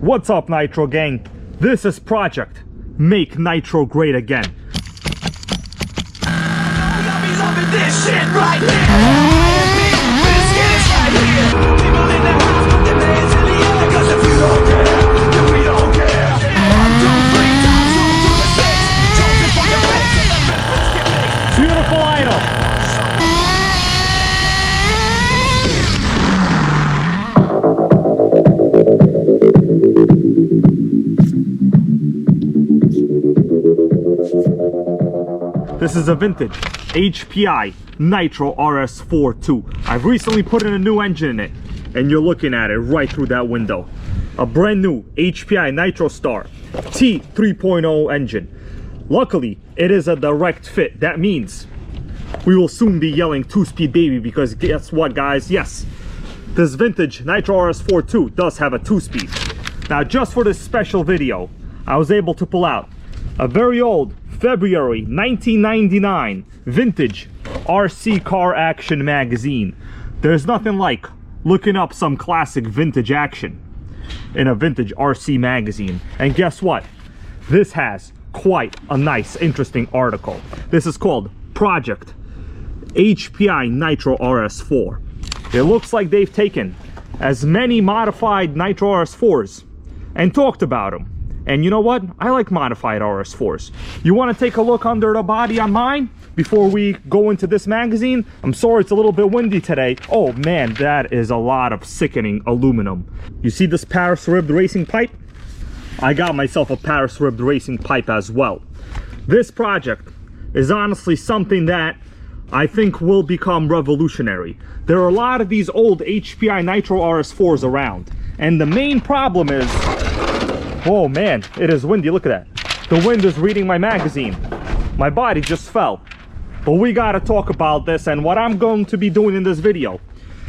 What's up, Nitro Gang? This is Project Make Nitro Great Again. This shit right here. This is right here. People in the house put their hands in the air, 'cause if you don't care, then we don't care. 1, 2, 3 times, 2 to the 6. Chosen for the face and the members get made. Beautiful idol. This is a vintage HPI Nitro RS4 II. I've recently put in a new engine in it, and you're looking at it right through that window. A brand new HPI Nitro Star T3.0 engine. Luckily, it is a direct fit. That means we will soon be yelling 2-speed baby, because guess what, guys? Yes, this vintage Nitro RS4 II does have a 2-speed. Now, just for this special video, I was able to pull out a very old February 1999 vintage RC car action magazine. There's nothing like looking up some classic vintage action in a vintage RC magazine. And guess what? This has quite a nice, interesting article. This is called Project HPI Nitro RS4. It looks like they've taken as many modified Nitro RS4s and talked about them. And you know what? I like modified RS4s. You want to take a look under the body on mine before we go into this magazine? I'm sorry, it's a little bit windy today. Oh man, that is a lot of sickening aluminum. You see this Paris ribbed racing pipe? I got myself a Paris ribbed racing pipe as well. This project is honestly something that I think will become revolutionary. There are a lot of these old HPI Nitro RS4s around, and the main problem is, oh man, it is windy. Look at that. The wind is reading my magazine. My body just fell. But we gotta talk about this, and what I'm going to be doing in this video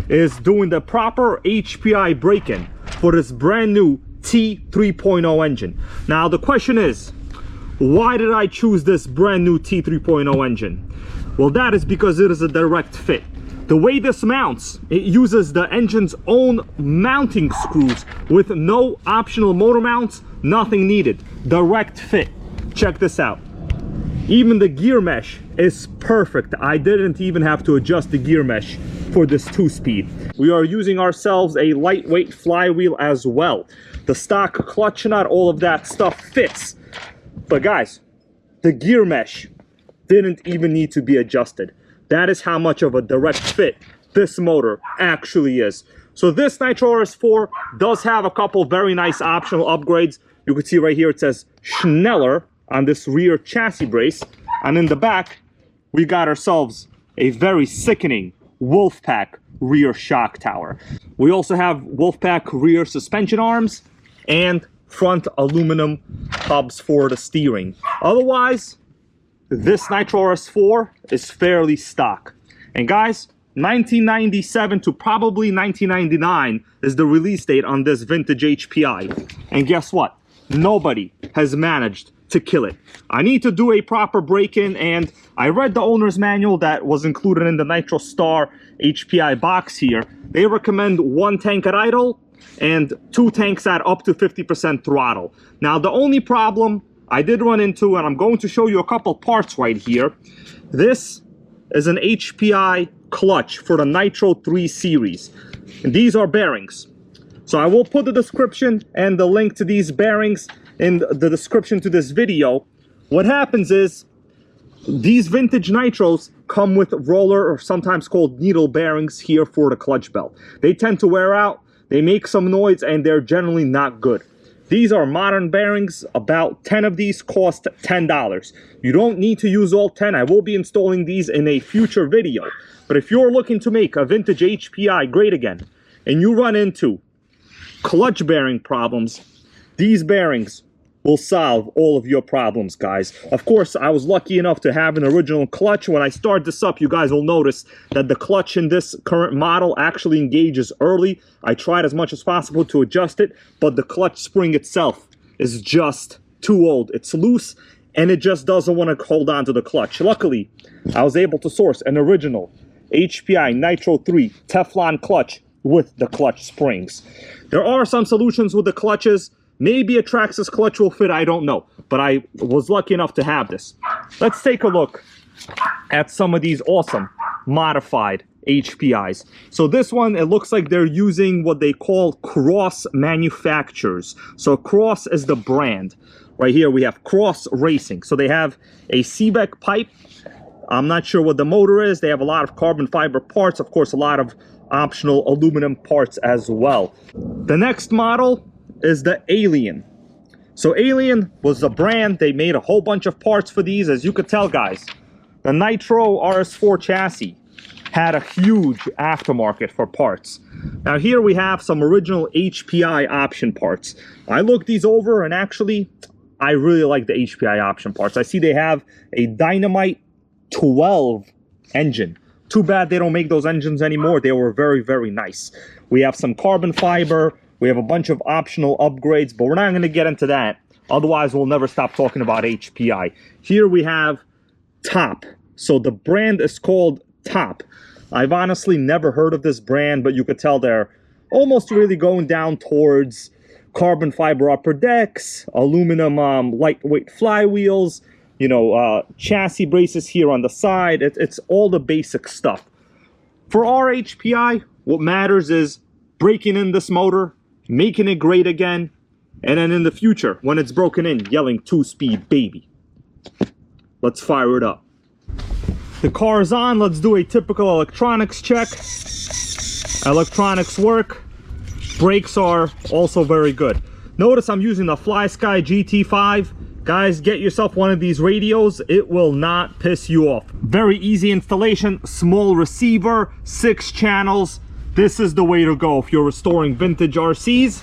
is doing the proper HPI break-in for this brand new T3.0 engine. Now the question is, why did I choose this brand new T3.0 engine? Well, that is because it is a direct fit. The way this mounts, it uses the engine's own mounting screws with no optional motor mounts, nothing needed. Direct fit. Check this out. Even the gear mesh is perfect. I didn't even have to adjust the gear mesh for this 2-speed. We are using ourselves a lightweight flywheel as well. The stock clutch nut, all of that stuff fits. But guys, the gear mesh didn't even need to be adjusted. That is how much of a direct fit this motor actually is. So this Nitro RS4 does have a couple very nice optional upgrades. You can see right here it says Schneller on this rear chassis brace. And in the back, we got ourselves a very sickening Wolfpack rear shock tower. We also have Wolfpack rear suspension arms and front aluminum hubs for the steering. Otherwise, this Nitro RS4 is fairly stock. And guys, 1997 to probably 1999 is the release date on this vintage HPI. And guess what? Nobody has managed to kill it. I need to do a proper break-in, and I read the owner's manual that was included in the Nitro Star HPI box here. They recommend 1 tank at idle and 2 tanks at up to 50% throttle. Now, the only problem I did run into, and I'm going to show you a couple parts right here. This is an HPI clutch for the Nitro 3 series. And these are bearings. So I will put the description and the link to these bearings in the description to this video. What happens is, these vintage Nitros come with roller, or sometimes called needle bearings here for the clutch belt. They tend to wear out, they make some noise, and they're generally not good. These are modern bearings. About 10 of these cost $10. You don't need to use all 10. I will be installing these in a future video. But if you're looking to make a vintage HPI great again, and you run into clutch bearing problems, these bearings will solve all of your problems, guys. Of course, I was lucky enough to have an original clutch. When I start this up, you guys will notice that the clutch in this current model actually engages early. I tried as much as possible to adjust it, but the clutch spring itself is just too old. It's loose, and it just doesn't want to hold on to the clutch. Luckily, I was able to source an original HPI Nitro 3 Teflon clutch with the clutch springs. There are some solutions with the clutches. Maybe a Traxxas clutch will fit, I don't know. But I was lucky enough to have this. Let's take a look at some of these awesome modified HPIs. So this one, it looks like they're using what they call Cross manufacturers. So Cross is the brand. Right here we have Cross Racing. So they have a Seebeck pipe. I'm not sure what the motor is. They have a lot of carbon fiber parts. Of course, a lot of optional aluminum parts as well. The next model is the Alien. So Alien was the brand. They made a whole bunch of parts for these. As you could tell, guys, the Nitro RS4 chassis had a huge aftermarket for parts. Now here we have some original HPI option parts. I looked these over, and actually I really like the HPI option parts. I see they have a Dynamite 12 engine. Too bad they don't make those engines anymore. They were very, very nice. We have some carbon fiber. We have a bunch of optional upgrades, but we're not going to get into that. Otherwise, we'll never stop talking about HPI. Here we have Top. So the brand is called Top. I've honestly never heard of this brand, but you could tell they're almost really going down towards carbon fiber upper decks, aluminum lightweight flywheels, you know, chassis braces here on the side. It's all the basic stuff. For our HPI, what matters is breaking in this motor, making it great again, and then in the future, when it's broken in, yelling 2-speed baby. Let's fire it up. The car is on. Let's do a typical electronics check. Electronics work. Brakes are also very good. Notice I'm using the FlySky GT5. Guys, get yourself one of these radios. It will not piss you off. Very easy installation. Small receiver, 6 channels. This is the way to go if you're restoring vintage RCs.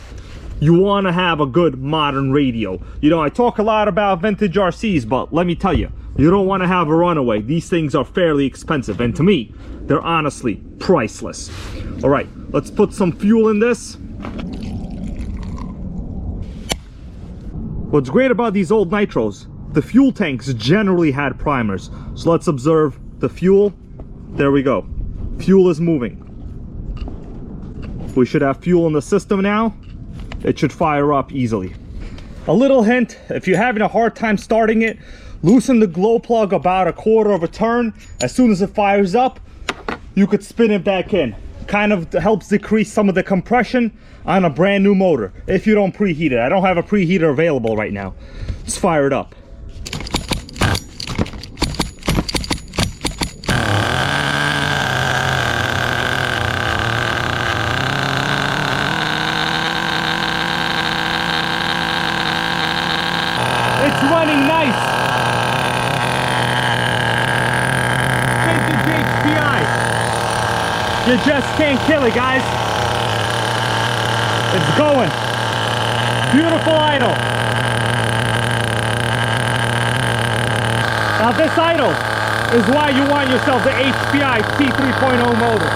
You want to have a good modern radio. You know, I talk a lot about vintage RCs, but let me tell you, you don't want to have a runaway. These things are fairly expensive, and to me, they're honestly priceless. All right, let's put some fuel in this. What's great about these old Nitros, the fuel tanks generally had primers. So let's observe the fuel. There we go. Fuel is moving. We should have fuel in the system now. It should fire up easily. A little hint, if you're having a hard time starting it, loosen the glow plug about a quarter of a turn. As soon as it fires up, you could spin it back in. Kind of helps decrease some of the compression on a brand new motor if you don't preheat it. I don't have a preheater available right now. Let's fire it up. It's running nice. Vintage HPI. You just can't kill it, guys. It's going. Beautiful idle. Now this idle is why you want yourself the HPI T3.0 motor.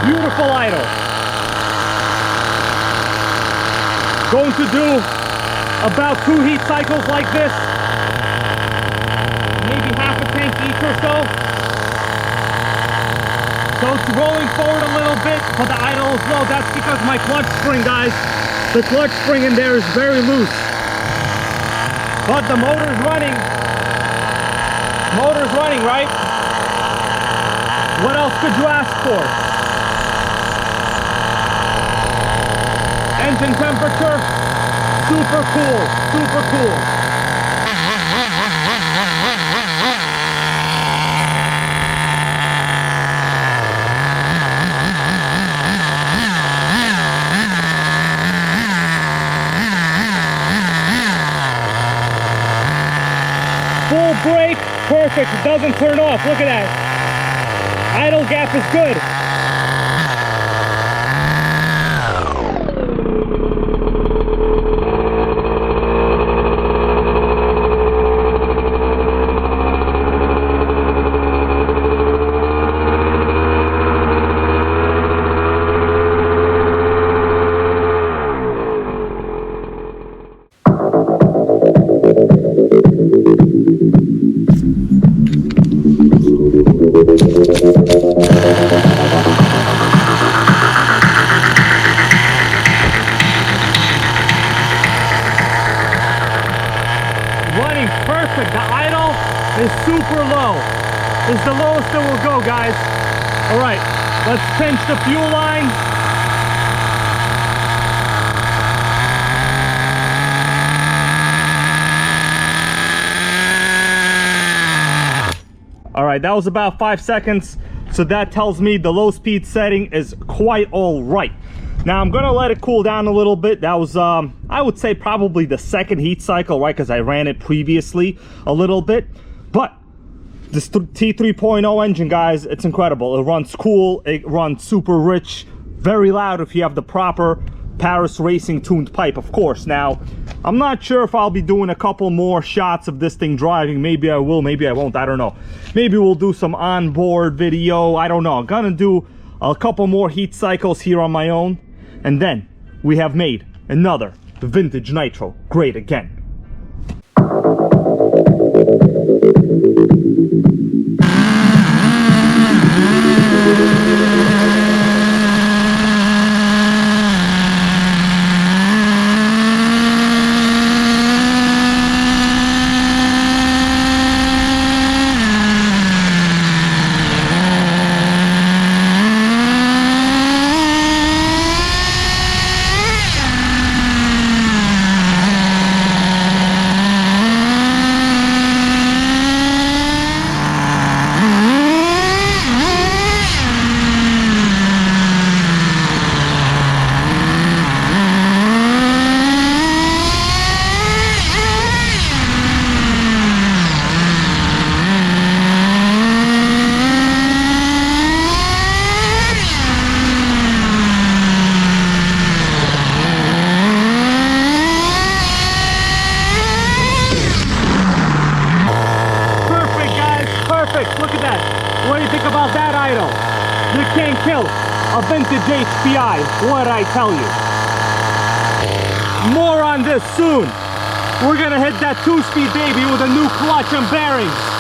Beautiful idle. Going to do about 2 heat cycles like this. Maybe half a tank each or so. So it's rolling forward a little bit, but the idle is low. That's because my clutch spring, guys, the clutch spring in there is very loose. But the motor's running. Motor's running, right? What else could you ask for? Engine temperature, super cool, super cool. Full brake, perfect. It doesn't turn off. Look at that. Idle gap is good. perfect. The idle is super low. This is the lowest it will go, guys. All right, let's pinch the fuel line. All right, that was about 5 seconds. So that tells me the low speed setting is quite all right. Now I'm gonna let it cool down a little bit. That was, I would say probably the second heat cycle, right? Because I ran it previously a little bit. But this T3.0 engine, guys, it's incredible. It runs cool, it runs super rich, very loud if you have the proper Paris Racing tuned pipe, of course. Now, I'm not sure if I'll be doing a couple more shots of this thing driving. Maybe I will, maybe I won't, I don't know. Maybe we'll do some onboard video, I don't know. I'm gonna do a couple more heat cycles here on my own. And then we have made another vintage Nitro great again. Look at that. What do you think about that idle? You can't kill a vintage HPI. What'd I tell you? More on this soon. We're gonna hit that 2-speed baby with a new clutch and bearings.